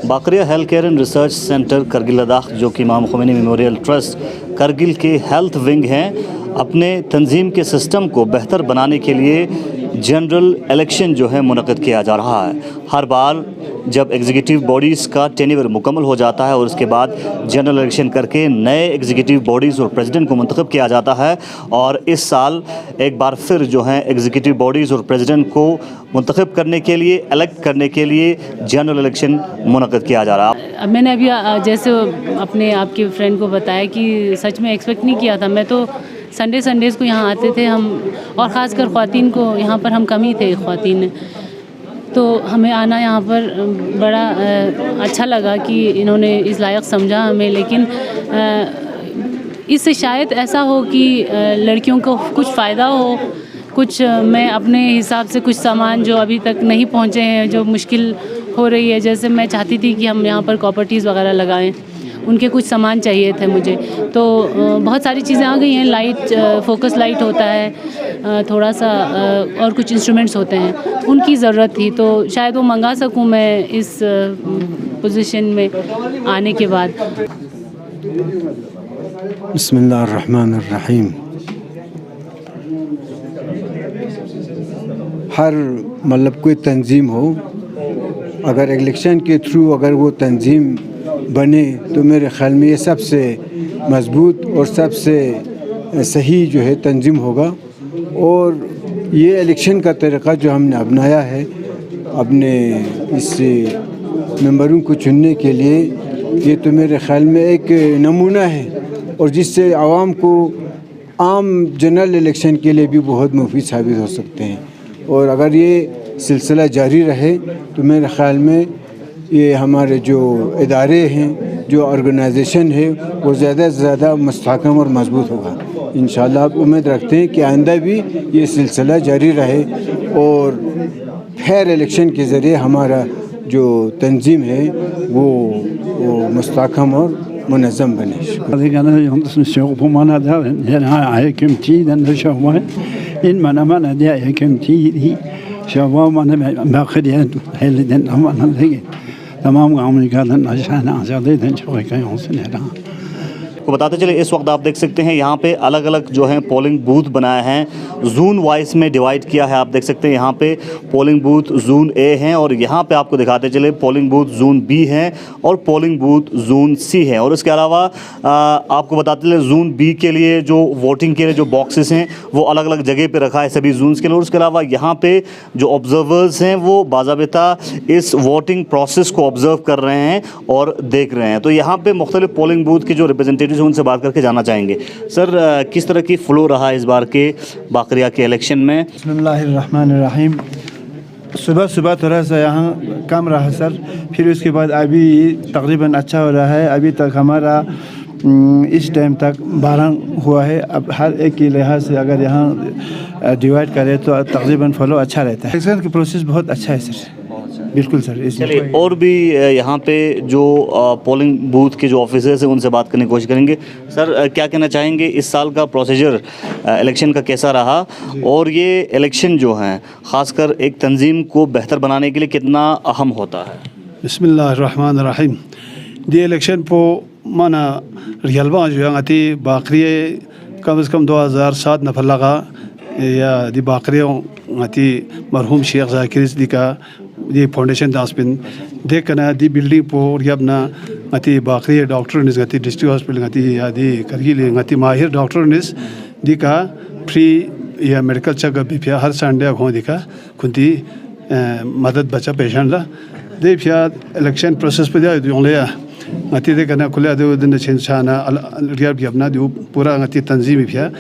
बाकरिया health care and research centre Kargil Ladakh, जो कि इमाम ख़ुमैनी मेमोरियल ट्रस्ट करगिल के हेल्थ विंग हैं, अपने तंजीम के सिस्टम को बेहतर बनाने के लिए जनरल इलेक्शन जो है मुनक़्क़िद किया जा रहा है। हर बार जब एग्जीक्यूटिव बॉडीज़ का टेन्योर मुकम्मल हो जाता है और उसके बाद जनरल इलेक्शन करके नए एग्जीक्यूटिव बॉडीज़ और प्रेसिडेंट को मुंतखब किया जाता है, और इस साल एक बार फिर जो है एग्जीक्यूटिव बॉडीज़ और प्रेसिडेंट को मुंतखब करने के लिए, इलेक्ट करने के लिए जनरल इलेक्शन मुनक़्क़िद किया जा रहा है। मैंने अभी जैसे अपने आपके फ्रेंड को बताया कि सच में एक्सपेक्ट नहीं किया था। मैं तो संडेज़ को यहाँ आते थे हम, और ख़ासकर ख़वातीन को यहाँ पर हम कम ही थे ख़वातीन, तो हमें आना यहाँ पर बड़ा अच्छा लगा कि इन्होंने इस लायक समझा हमें। लेकिन इससे शायद ऐसा हो कि लड़कियों को कुछ फ़ायदा हो, कुछ मैं अपने हिसाब से कुछ सामान जो अभी तक नहीं पहुँचे हैं, जो मुश्किल हो रही है, जैसे मैं चाहती थी कि हम यहाँ पर कॉपर्टीज़ वगैरह लगाएं, उनके कुछ सामान चाहिए थे मुझे, तो बहुत सारी चीज़ें आ गई हैं। लाइट, फोकस लाइट होता है, थोड़ा सा और कुछ इंस्ट्रूमेंट्स होते हैं, उनकी ज़रूरत थी, तो शायद वो मंगा सकूं मैं इस पोजीशन में आने के बाद। बिस्मिल्लाहिर्रहमानिर्रहीम। हर मतलब कोई तंजीम हो, अगर इलेक्शन के थ्रू अगर वो तंजीम बने तो मेरे ख़्याल में ये सबसे मज़बूत और सबसे सही जो है तंजीम होगा। और ये इलेक्शन का तरीक़ा जो हमने अपनाया है अपने इस मेंबरों को चुनने के लिए, ये तो मेरे ख़्याल में एक नमूना है, और जिससे आवाम को आम जनरल इलेक्शन के लिए भी बहुत मुफीद साबित हो सकते हैं। और अगर ये सिलसिला जारी रहे तो मेरे ख़्याल में ये हमारे जो इदारे हैं, जो ऑर्गेनाइजेशन है, वो ज़्यादा से ज़्यादा मुस्तहकम और मजबूत होगा। इंशाअल्लाह उम्मीद रखते हैं कि आइंदा भी ये सिलसिला जारी रहे और फेयर इलेक्शन के ज़रिए हमारा जो तंजीम है वो मुस्तहकम और मुनज़्ज़म बने। तमाम गाँव में को बताते चले, इस वक्त आप देख सकते हैं यहाँ पे अलग अलग जो है पोलिंग बूथ बनाए हैं, जोन वाइज में डिवाइड किया है। आप देख सकते हैं यहाँ पे पोलिंग बूथ जोन ए हैं, और यहाँ पे आपको दिखाते चले पोलिंग बूथ जोन बी है और पोलिंग बूथ जोन सी है। और इसके अलावा आपको बताते चले जोन बी के लिए जो वोटिंग के लिए जो बॉक्सेस हैं वो अलग अलग जगह पे रखा है सभी जोन्स के लिए। और उसके अलावा यहाँ पे जो ऑब्जर्वर्स हैं वो बाज़ाबिता इस वोटिंग प्रोसेस को ऑब्ज़र्व कर रहे हैं और देख रहे हैं। तो यहाँ पे मुख्तलिफ पोलिंग बूथ के जो रिप्रेजेंटेटिव उनसे बात करके जानना चाहेंगे। सर, किस तरह की फ्लो रहा इस बार के बाकरिया के इलेक्शन में? बिस्मिल्लाहिर्रहमानिर्रहीम। सुबह थोड़ा सा यहाँ कम रहा सर, फिर उसके बाद अभी तकरीबन अच्छा हो रहा है। अभी तक हमारा इस टाइम तक 12 हुआ है। अब हर एक के लिहाज से अगर यहाँ डिवाइड करें तो तकरीबन फॉलो अच्छा रहता है। इलेक्शन का प्रोसेस बहुत अच्छा है सर। बिल्कुल सर। चलिए, और भी यहाँ पे जो पोलिंग बूथ के जो ऑफिसर्स हैं उनसे बात करने की कोशिश करेंगे। सर, क्या कहना चाहेंगे, इस साल का प्रोसीजर इलेक्शन का कैसा रहा, और ये इलेक्शन जो है ख़ासकर एक तंजीम को बेहतर बनाने के लिए कितना अहम होता है? बिस्मिल्लाहिर्रहमानिर्रहीम। ये इलेक्शन पो माना रियलवा जो है बाकरिया कम से कम 2007 नफर लगा, या दी बाकरिया मरहूम शेख जाकिर दी का ये फाउंडेशन दासपिन देख करना दी बिल्डिंग पोर यबना गति बाकरी डॉक्टर निस गति डिस्ट्रिक्ट हॉस्पिटल गति या दी करगिल गति माहिर डॉक्टर निस दी का फ्री या मेडिकल चेकअप भी हर संडे हो दिखा खुदी मदद बचा पेशेंट ला दे फिया इलेक्शन प्रोसेस पे दिया जोंले गति दे करना खुले दे दिन छिनछाना रिया भी अपना दो पूरा गति तंजीम फिया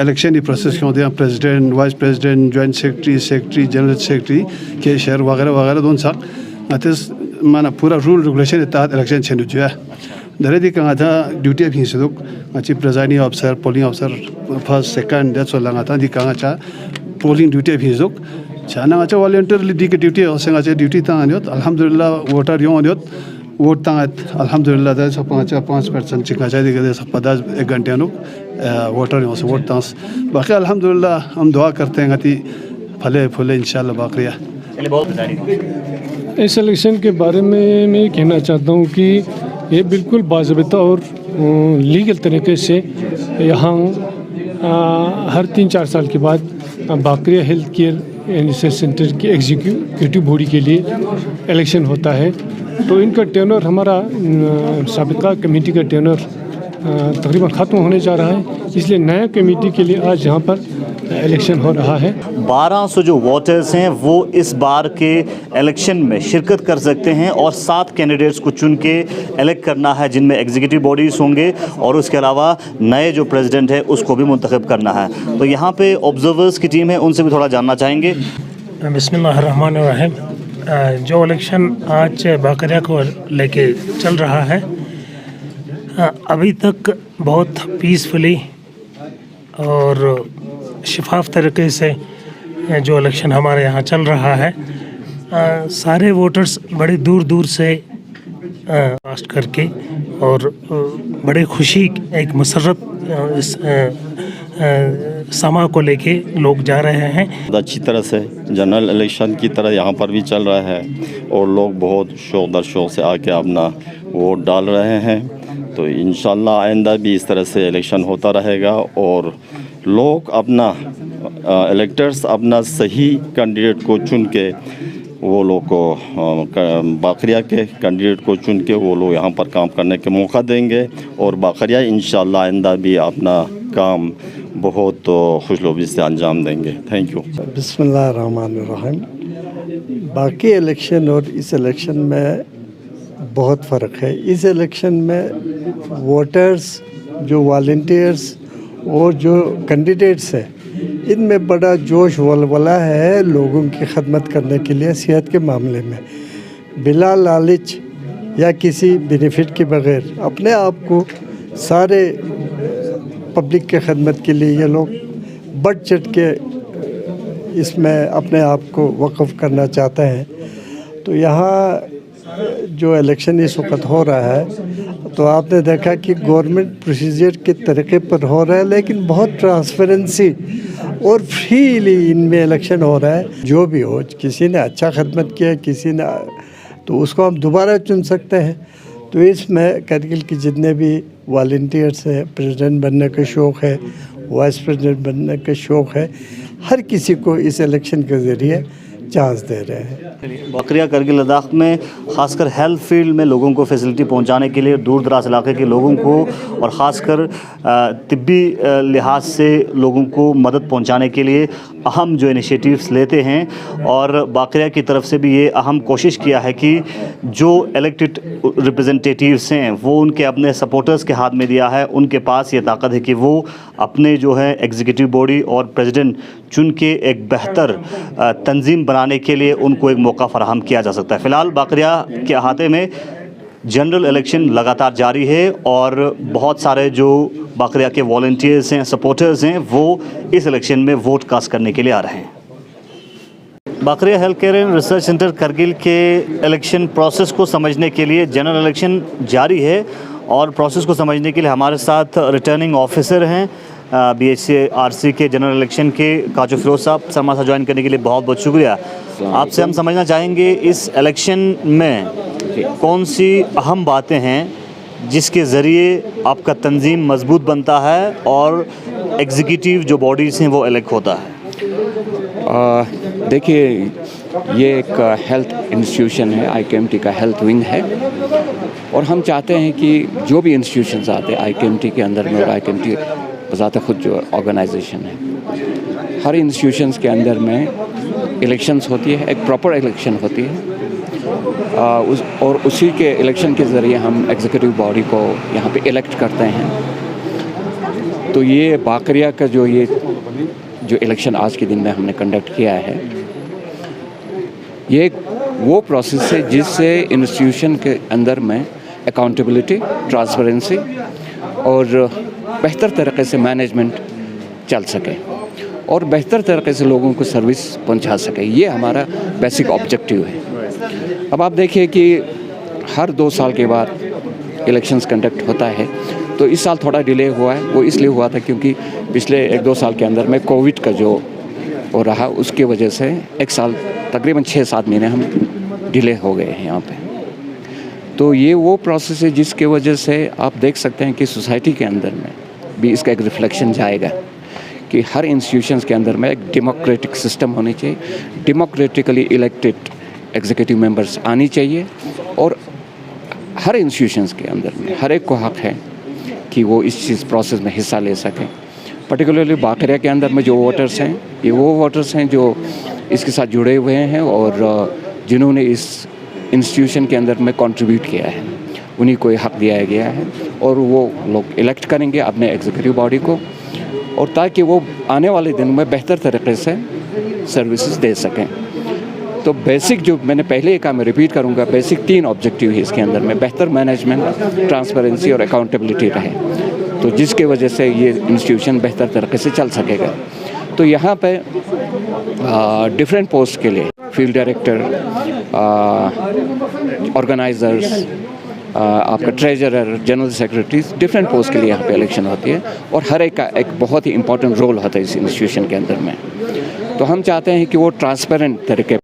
इलेक्शन की प्रोसेस क्यों दिया president, vice president, joint secretary, general secretary के शेयर वगैरह दोन साल अतिस माना पूरा रूल रेगुलेशन के तहत इलेक्शन छेन जो है दरे दी कहाँ था ड्यूटी भी सुदुक अच्छी presiding officer, polling officer first second that's वाला था दी कहाँ चा पोलिंग ड्यूटी भी सुदुक Chana acha voluntarily dik duty oseng acha duty tang aniot alhamdulillah voter yong aniot vote tangat alhamdulillah da sapang acha 5% chika jadi ke sapada 1 घंटे anu voter yong vote tang baki alhamdulillah हम दुआ करते हैं कि फले फूले इंशाल्लाह बाकरिया। चलिए बहुत बताइए इस इलेक्शन के बारे में मैं ये कहना चाहता हूँ कि ये बिल्कुल बाज़ाबिता और लीगल तरीके से यहाँ हर 3-4 साल के बाद बाकरिया हेल्थ केयर रिसर्च सेंटर के एग्जीक्यूटिव बॉडी के लिए इलेक्शन होता है। तो इनका टेनर हमारा साबिका कमेटी का टेनर तकरीबन ख़त्म होने जा रहा है, इसलिए नया कमेटी के लिए आज यहाँ पर इलेक्शन हो रहा है। 1200 जो वोटर्स हैं वो इस बार के इलेक्शन में शिरकत कर सकते हैं और 7 कैंडिडेट्स को चुन के इलेक्ट करना है, जिनमें एग्जीक्यूटिव बॉडीज़ होंगे और उसके अलावा नए जो प्रेसिडेंट है उसको भी मुंतखब करना है। तो यहाँ पे ऑब्जर्वर्स की टीम है, उनसे भी थोड़ा जानना चाहेंगे। बिस्मिल्लाहिर्रहमानिर्रहीम। जो इलेक्शन आज बाकरिया को लेके चल रहा है, अभी तक बहुत पीसफुली और शफाफ तरीके से जो इलेक्शन हमारे यहाँ चल रहा है। सारे वोटर्स बड़ी दूर दूर से कास्ट करके और बड़े खुशी एक मसरत इस समा को लेके लोग जा रहे हैं। अच्छी तरह से जनरल इलेक्शन की तरह यहाँ पर भी चल रहा है और लोग बहुत शौक़ दर शौक़ से आके अपना वोट डाल रहे हैं। तो इंशाल्लाह आइंदा भी इस तरह से इलेक्शन होता रहेगा और लोग अपना इलेक्टर्स अपना सही कैंडिडेट को चुन के वो लोग को बाकरिया के कैंडिडेट को चुन के वो लोग यहाँ पर काम करने के मौका देंगे और बाकरिया इंशाल्लाह आइंदा भी अपना काम बहुत खुशनुमा से अंजाम देंगे। Thank you. बिस्मिल्लाहिर्रहमानिर्रहीम। बाकी इलेक्शन और इस इलेक्शन में बहुत फ़र्क है। इस इलेक्शन में वोटर्स जो वॉलंटियर्स और जो कैंडिडेट्स हैं, इनमें बड़ा जोश वलवला है लोगों की खदमत करने के लिए सेहत के मामले में, बिला लालच या किसी बेनिफिट के बगैर अपने आप को सारे पब्लिक के खदमत के लिए ये लोग बढ़ चढ़ के इसमें अपने आप को वक़्फ़ करना चाहते हैं। तो यहाँ जो इलेक्शन इस वक्त हो रहा है तो आपने देखा कि गवर्नमेंट प्रोसीजर के तरीके पर हो रहा है, लेकिन बहुत ट्रांसपेरेंसी और फ्रीली इनमें इलेक्शन हो रहा है। जो भी हो, किसी ने अच्छा खदमत किया, किसी ने, तो उसको हम दोबारा चुन सकते हैं। तो इसमें करगिल के जितने भी वॉलंटियर्स हैं, प्रेसिडेंट बनने का शौक़ है, वाइस प्रेसिडेंट बनने का शौक़ है, हर किसी को इस इलेक्शन के ज़रिए चांस दे रहे हैं। बाकरिया करगिल लद्दाख में ख़ासकर हेल्थ फील्ड में लोगों को फैसिलिटी पहुंचाने के लिए दूर दराज इलाके के लोगों को और ख़ासकर तिब्बी लिहाज से लोगों को मदद पहुंचाने के लिए अहम जो इनिशिएटिव्स लेते हैं और बाकरिया की तरफ से भी ये अहम कोशिश किया है कि जो इलेक्टेड रिप्रेजेंटेटिव्स हैं वो उनके अपने सपोर्टर्स के हाथ में दिया है। उनके पास ये ताकत है कि वो अपने जो है एग्जीक्यूटिव बॉडी और प्रेसिडेंट चुन के एक बेहतर तंजीम बनाने के लिए उनको एक मौका फराहम किया जा सकता है। फ़िलहाल बाकरिया के अहाते में जनरल इलेक्शन लगातार जारी है और बहुत सारे जो बाकरिया के वॉलंटियर्स हैं, सपोर्टर्स हैं, वो इस इलेक्शन में वोट कास्ट करने के लिए आ रहे हैं। Bakaria health care and research centre Kargil के इलेक्शन प्रोसेस को समझने के लिए जनरल इलेक्शन जारी है और प्रोसेस को समझने के लिए हमारे साथ रिटर्निंग ऑफिसर हैं BHC-RC के जनरल इलेक्शन के काजू फिरोज साहब। सर, हमारे साथ ज्वाइन करने के लिए बहुत बहुत शुक्रिया। आपसे हम समझना चाहेंगे इस इलेक्शन में कौन सी अहम बातें हैं जिसके ज़रिए आपका तंजीम मजबूत बनता है और एग्जीक्यूटिव जो बॉडीज़ हैं वो इलेक्ट होता है। देखिए, ये एक हेल्थ इंस्टीट्यूशन है, IKMT का हेल्थ विंग है और हम चाहते हैं कि जो भी इंस्टीट्यूशंस आते हैं IKMT के अंदर में, और IKMT बज़ाते खुद जो ऑर्गेनाइजेशन है, हर इंस्टीट्यूशंस के अंदर में इलेक्शंस होती है, एक प्रॉपर इलेक्शन होती है और उसी के इलेक्शन के ज़रिए हम एग्जीक्यूटिव बॉडी को यहाँ पे इलेक्ट करते हैं। तो ये बाकरिया का जो इलेक्शन आज के दिन में हमने कंडक्ट किया है, ये वो प्रोसेस है जिससे इंस्टीट्यूशन के अंदर में अकाउंटेबिलिटी, ट्रांसपेरेंसी और बेहतर तरीके से मैनेजमेंट चल सके। और बेहतर तरीके से लोगों को सर्विस पहुंचा सके। ये हमारा बेसिक ऑब्जेक्टिव है। अब आप देखिए कि हर 2 साल के बाद इलेक्शंस कंडक्ट होता है, तो इस साल थोड़ा डिले हुआ है। वो इसलिए हुआ था क्योंकि पिछले 1-2 साल के अंदर में कोविड का जो हो रहा, उसकी वजह से 1 साल तकरीबन 6-7 महीने हम डिले हो गए हैं यहाँ पे। तो ये वो प्रोसेस है जिसके वजह से आप देख सकते हैं कि सोसाइटी के अंदर में भी इसका एक रिफ्लेक्शन जाएगा कि हर इंस्टीट्यूशंस के अंदर में एक डेमोक्रेटिक सिस्टम होनी चाहिए, डेमोक्रेटिकली इलेक्टेड एग्जीक्यूटिव मेंबर्स आनी चाहिए, और हर इंस्टीट्यूशंस के अंदर में हर एक को हक है कि वो इस चीज़ प्रोसेस में हिस्सा ले सकें। पर्टिकुलरली बाकरिया के अंदर में जो वोटर्स हैं, ये वो वोटर्स हैं जो इसके साथ जुड़े हुए हैं और जिन्होंने इस इंस्टीट्यूशन के अंदर में कंट्रीब्यूट किया है, उन्हीं को हक दिया गया है और वो लोग इलेक्ट करेंगे अपने एग्जीक्यूटिव बॉडी को, और ताकि वो आने वाले दिन में बेहतर तरीके से सर्विसेज दे सकें। तो बेसिक जो मैंने पहले कहा, मैं रिपीट करूंगा, बेसिक 3 ऑब्जेक्टिव है इसके अंदर में। बेहतर मैनेजमेंट, ट्रांसपेरेंसी और अकाउंटेबिलिटी रहे, तो जिसके वजह से ये इंस्टीट्यूशन बेहतर तरीके से चल सकेगा। तो यहाँ पे डिफरेंट पोस्ट के लिए फील्ड डायरेक्टर, ऑर्गेनाइजर्स, आपका treasurer, general secretary, different post के लिए यहाँ पे इलेक्शन होती है और हर एक का एक बहुत ही इंपॉर्टेंट रोल होता है इस इंस्टीट्यूशन के अंदर में। तो हम चाहते हैं कि वो ट्रांसपेरेंट तरीके